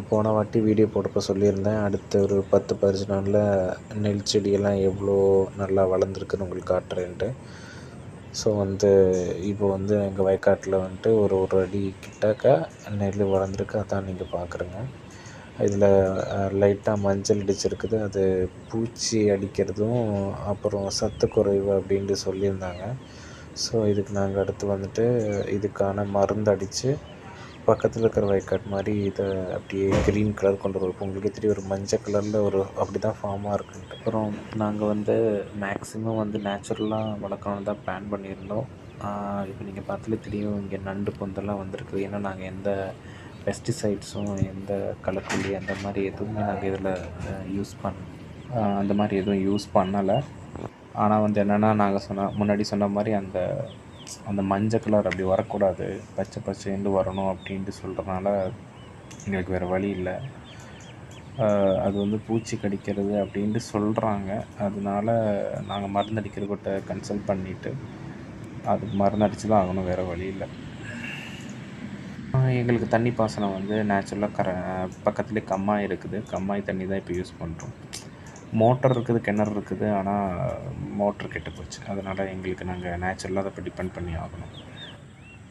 போன வாட்டி வீடியோ போட்டப்போ சொல்லியிருந்தேன், அடுத்த ஒரு 10, 15 நாளில் நெல் செடியெல்லாம் எவ்வளோ நல்லா வளர்ந்துருக்குன்னு உங்களுக்கு காட்டுறேன்ட்டு. ஸோ இப்போ எங்கள் வயக்காட்டில் ஒரு அடி கிட்டக்க நெல் வளர்ந்துருக்கு. அதான் நீங்கள் பார்க்குறீங்க. இதில் லைட்டாக மஞ்சள் அடிச்சிருக்குது. அது பூச்சி அடிக்கிறதும் அப்புறம் சத்து குறைவு அப்படின்ட்டு சொல்லியிருந்தாங்க. ஸோ இதுக்கு நாங்கள் அடுத்து இதுக்கான மருந்து அடித்து பக்கத்தில் இருக்கிற வயக்காட்டு மாதிரி இதை அப்படியே க்ரீன் கலர் கொண்டு வருவோம். உங்களுக்கே தெரியும், ஒரு மஞ்சள் கலரில் அப்படி தான் ஃபார்மாக இருக்குன்ட்டு. அப்புறம் நாங்கள் மேக்ஸிமம் நேச்சுரலாக வளர்க்கணுன்னு தான் பிளான் பண்ணியிருந்தோம். இப்போ நீங்கள் பார்த்தாலே தெரியும், இங்கே நண்டு பொந்தெல்லாம் வந்திருக்குது. ஏன்னா நாங்கள் எந்த பெஸ்டிசைட்ஸும் எந்த களைக்கொல்லி அந்த மாதிரி எதுவுமே நாங்கள் இதில் அந்த மாதிரி எதுவும் யூஸ் பண்ணலை. ஆனால் என்னென்னா நாங்கள் முன்னாடி சொன்ன மாதிரி அந்த மஞ்சள் கலர் அப்படி வரக்கூடாது, பச்சை பச்சைன்னு வரணும் அப்படின்ட்டு சொல்கிறனால எங்களுக்கு வேறு வழி இல்லை. அது பூச்சி கடிக்கிறது அப்படின்ட்டு சொல்கிறாங்க. அதனால நாங்கள் மருந்து அடிக்கிறவர்கிட்ட கன்சல்ட் பண்ணிவிட்டு அதுக்கு மருந்து அடித்து தான் ஆகணும், வேறு வழி இல்லை. எங்களுக்கு தண்ணி பாசனம் நேச்சுரலாக பக்கத்துலேயே கம்மாய் இருக்குது. கம்மாய் தண்ணி தான் இப்போ யூஸ் பண்ணுறோம். மோட்டர் இருக்குது, கிணறு இருக்குது. ஆனால் மோட்ரு கெட்டு போச்சு. அதனால் நாங்கள் நேச்சுரலாக அதை இப்போ டிபெண்ட் பண்ணி ஆகணும்.